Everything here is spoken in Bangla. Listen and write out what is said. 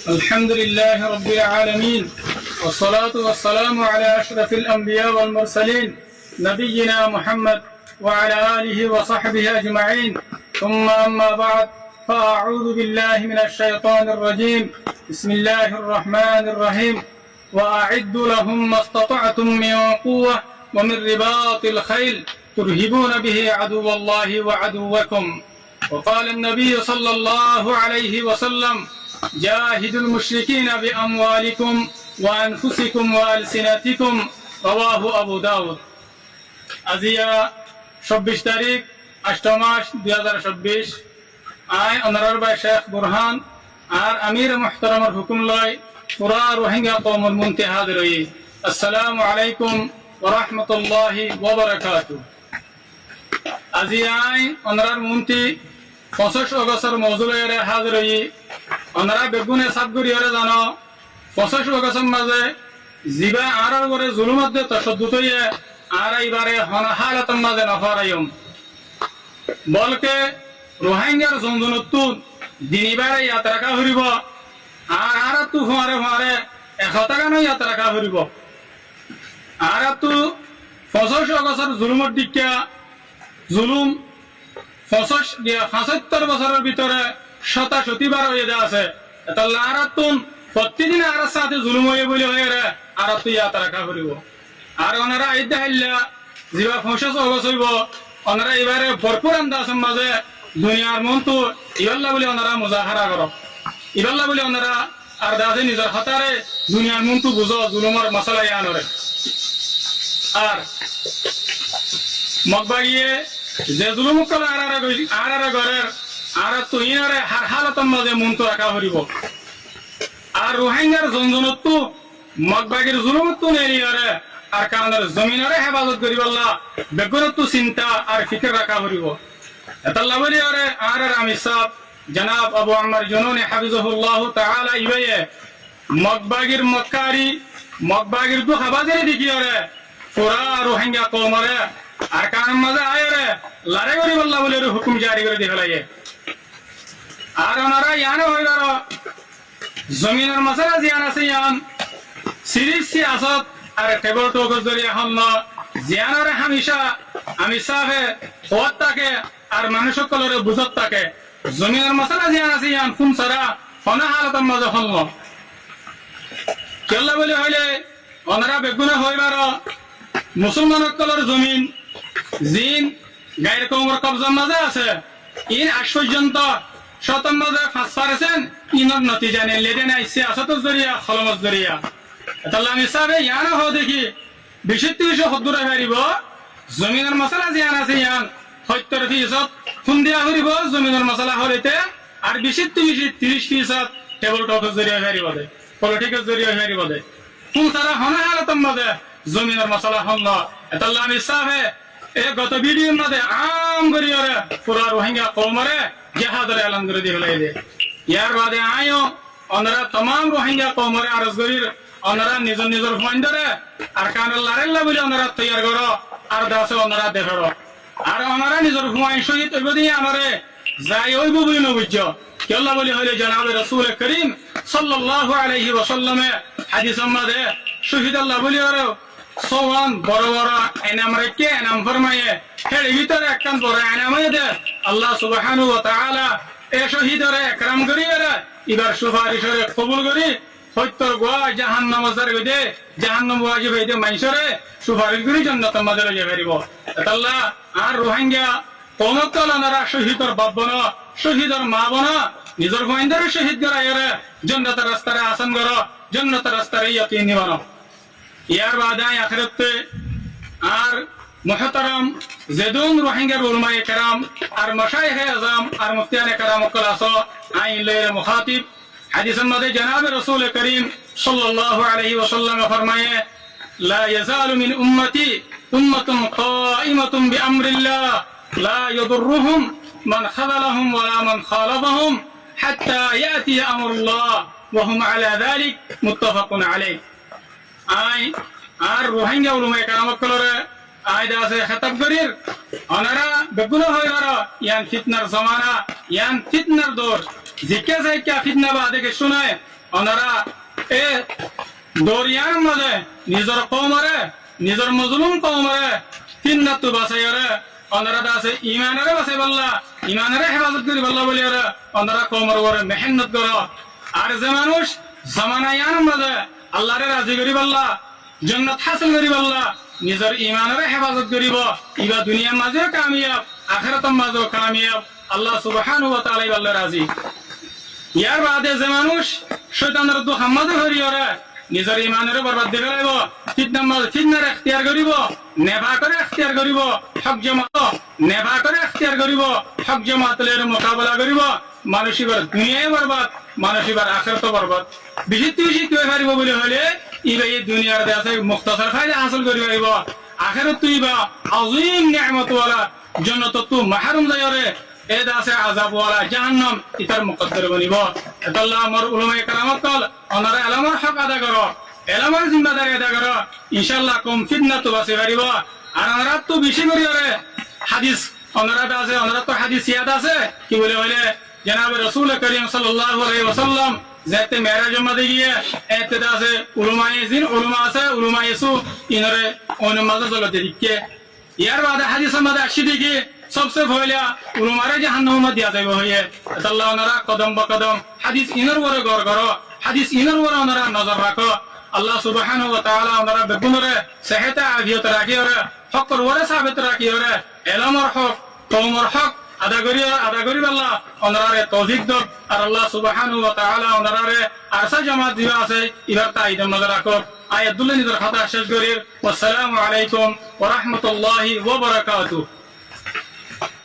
الحمد لله رب العالمين والصلاة والسلام على أشرف الأنبياء والمرسلين نبينا محمد وعلى آله وصحبه أجمعين ثم أما بعد فأعوذ بالله من الشيطان الرجيم بسم الله الرحمن الرحيم وأعدوا لهم ما استطعتم من قوة ومن رباط الخيل ترهبون به عدو الله وعدوكم وقال النبي صلى الله عليه وسلم جاهدوا المشركين بأموالكم وأنفسكم وألسنتكم رواه أبو داود أزيا 26 তারিখ 8 মাস 2026 আই অনারার ভাই শেখ বুরহান আর আমির মুহতারামের হুকুম লয় পুরা রোহিঙ্গা কওমের মুনতে হাজির হই আসসালামু আলাইকুম ওয়া রাহমাতুল্লাহি ওয়া বারাকাতুহু আজি আই অনারার মুনতি 25 অগস্টের মওজুয়ে হাজির হই অনারা বেগুনে সাবগুরিয়রে জানো 25 অগস্টের মাঝে জিবা আরার করে জুলুমত দে তশদ্দুদ হইয়ে আর এইবারে হালাতের মাঝে নফরাইম বলকে রোহিঙ্গার জনজনত্তু দিনিবারে ইয়াত্রাকা হরিব আর তু ফুয়ারে 100 টাকা নয় ইয়াত্রাকা হরিব আর তু 25 অগস্টের জুলুমত দিকা জুলুম 75 বছরের ভিতরে 77 বার হয়ে আছে তাহলে আর তুন প্রতিদিন আর সাথে জুলুম হয়ে বলে হয়ে রে আর তু ইয়াত্রাকা হরিব আর ওনারা আইদা হাইলা জিবা 25 অগস্ট হইব ওনারা এবারে ভরপুর আন্দাজের মাঝে দুনিয়ার মন্তু ইবাল্লা বলে ওনারা মুজাহারা করো ইবাল্লা বলে ওনারা আর দাদে নিজের হাতারে দুনিয়ার মন্তু বুঝো জুলুমের মশলা আনরে আর মগবাগিয়ে যে জুলুম কলা আরারে ঘরের আর তো ইনারে হার হালতের মাঝে মন্তু রাখা হরিব আর রোহিঙ্গার জনজনত্তু মগবাগির জুলুমত্তু নেরিয়ারে আর কারণের জমিনরে হেফাজত করিবাল্লা বেগুনত্তু চিন্তা আর ফিকির রাখা হরিব এতাল্লা বলি আরে আর আমি সাহেব জনাব আবু আম্মার জুনুনি হাফিজাহুল্লাহ তাআলা ইবায়ে মগবাগির মক্কারি মগবাগির দু হাবাজের দিকি আরে পুরা রোহিঙ্গা কওমরে আর কারণ মাঝে আয়রে লারে করিবাল্লা বলে হুকুম জারি করে দিহলায়ে আর ওনারা ইয়ানো হইবার জমিনের মশলা জিয়ান আছে ইয়ান সিরিজ সিয়াসত আর টেবল টক জরিয়া হল জিয়ানরে হামেশা আমি সাহে হওয়াত থাকে আর মানুষ সকলের বুঝত থাকে জমিনের মশলা জিয়ান আছে ইয়ান ফুম সারা হনা হালতের মাঝে হল কেল্লা বলে হইলে ওনারা বেগুনা হইবার মুসলমান সকলের জমিন জিন গায়ের কৌমর কবজার মাঝে আছে ইন আজ পর্যন্ত শতম মাঝে 5% ইনর নতিজা নেই লেডেন আইসে আসতর জরিয়া খলমত জরিয়া তাহলে আমি সাবে ইয়ানো হও দেখি 20-30 হদ্দুরা হারিব জমিনের মশলা জিয়ান আছে ইয়ান 70% ফোন দিয়া হরিব জমিনের মশলা হরিতে আর 20-30% টেবল টক জরিয়া হারিব দে পলিটিক্যাল জরিয়া হারিব দে কোন সারা হনা হালতম মাঝে জমিনের মশলা হল তাহলে আমি সাবে এ গত ভিডিওর মধ্যে আম করিয়ারে পুরা রোহিঙ্গা কওমরে জিহাদের এলান করে দিলাই দে ইয়ার বাদে আয়ো ওনারা तमाम রোহিঙ্গা কওমরে আরজ করির ওনারা নিজের নিজের ফান্ডরে আর কানাল লারেল্লা বলে ওনারা তৈয়ার করো আর দাসে ওনারা দেখো আর ওনারা নিজের হুমায়ুন শহীদ হইব দিয়ে আমারে যাই হইব বলে নবুঝ কেল্লা বলে হইলে জনাব রাসূল করিম সাল্লাল্লাহু আলাইহি ওয়াসাল্লামে হাদিস আমাদে শহীদ আল্লাহ বলে আর সোয়ান বড় বড় এনাম রেখে এনাম ফরমায়ে এর ভিতরে একখান বড় এনামে দে আল্লাহ সুবহানাহু ওয়া তাআলা এ শহীদরে একরাম করিয়ে এবার সুপারিশরে কবুল করি সত্যর গোয়া জাহান্নাম আসার গদে জাহান্নাম ওয়াজিব হইতে মাইসরে সুপারিশ করি জান্নাতের মাঝে লইয়া ফেরিব আল্লাহ আর রোহিঙ্গা কওমতল ওনারা শহীদর বাপ বনা শহীদর মা বনা নিজের গোয়েন্দারে শহীদ করাইরে জান্নাতের রাস্তায় আসান করো জান্নাতের রাস্তায় ইয়াকিন বানো ইয়ার বাদায় আখিরাতে আর মুহতারাম জেদুন রোহিঙ্গার উলামায়ে কেরাম আর মাশায়েখে আযম আর মুফতিয়ানে কেরাম কলাসো আইন লের মুখাতিব হাদিসের মধ্যে জনাব রাসূল করিম সাল্লাল্লাহু আলাইহি ওয়াসাল্লাম ফরমায়ে লা ইয়াজালু মিন উম্মতি উম্মাতুন কাইমাতুন বিআমরিল্লাহ লা ইয়াদুররুহুম মান খাযালাহুম ওয়া মান খালাফাহুম হাত্তা ইয়াতি আমরুল্লাহ ওয়া হুম আলা যালিক মুত্তাফাকুন আলাইহি আই আর রোহিঙ্গা উলামায়ে কেরাম কলরে আয়দা আছে খেতাব করির ওনারা বেগুনা হইবার ইয়ান ফিতনার জমানা ইয়ান ফিতনার দৌর জিকে যাই কে ফিতনা বাদে কে শোনায় ওনারা এ দরিয়ার মাঝে নিজের কৌমরে নিজের মজলুম কৌমরে তিন্নাতু বাসাইরে ওনারা আছে ইমানের বাসাই বললা ইমানের হেফাজত করি বললা বলি ওনারা কৌমর করে মেহনত করো আর যে মানুষ জামানায়ার মাঝে আল্লাহরে রাজি করি বললা জান্নাত হাসিল করি বললা নিজের ইমানের হেফাজত করিব ইবা দুনিয়ার মাঝেও কামিয়াব আখিরাতের মাঝেও কামিয়াব আল্লাহ সুবহানাহু ওয়া তাআলা বললা রাজি ইয়ার বাদে যে মানুষ শয়তানের দোহার মাঝে হরি ওরে নিজের ইমানের বরবাদ দিয়ে ফেলাইব ফিতনার এখতিয়ার করিব নেভা করে এখতিয়ার করিব হক জামাত নেভা করে এখতিয়ার করিব হক জামাতের মোকাবেলা করিব মানুষ এবার দুনিয়ায় বরবাদ মানুষ এবার আখিরাত বরবাদ বেশি বেশি কি পারিব বলে হলে ইবা এই দুনিয়ার দেশে মুখতাসার ফায়দা হাসিল করি পারিব আখিরাত তুই বা আযীম নিয়ামত ওয়ালা জান্নাত তু মাহরুম যায়রে এদ আছে আযাব ওয়ালা জাহান্নাম ইতার মুকদ্দর বনিব আল্লাহ আমার উলামায়ে কেরামত কল ওনারা এলামার হক আদা করো এলামার জিম্মাদারি আদা করো ইনশাআল্লাহ কম ফিতনা তো বাঁচে পারিব আর ওনারা তো বেশি করি ওরে হাদিস ওনারা আছে ওনারা তো হাদিস ইয়াদ আছে কি বলে হইলে জনাব রাসূল করিম সাল্লাল্লাহু আলাইহি ওয়াসাল্লাম যাতে মেরাজের মধ্যে গিয়ে এতে আছে উলামায়ে জিন উলামা আছে উলামায়ে সু ইনরে অনুমাজে চলতে দিকে ইয়ার বাদে হাদিসের মধ্যে আসি দেখি सबसे पहले उलमारे जहन्नम में दिया जाए है अल्लाह ओनारा कदम ब कदम हदीस इनर वरे गौर करो हदीस इनर वरे ओनारा नजर रखो अल्लाह सुब्हानाहु व तआला ओनारा बेगुनरे सेहत आफियत राखी और हक वरे साबित राखी और इल्म और हक कौम और हक আদা করি আল্লাহ ওনারে তৌফিক দাও আর আল্লাহ সুবহানাহু ওয়া তাআলা ওনারে আরসা জামাত দিবা আছে ইবার তাইদ নজর রাখো আয়াতুল্লাহ নিদর খাতা শেষ করি আসসালামু আলাইকুম ওয়া রাহমাতুল্লাহি ওয়া বারাকাতুহু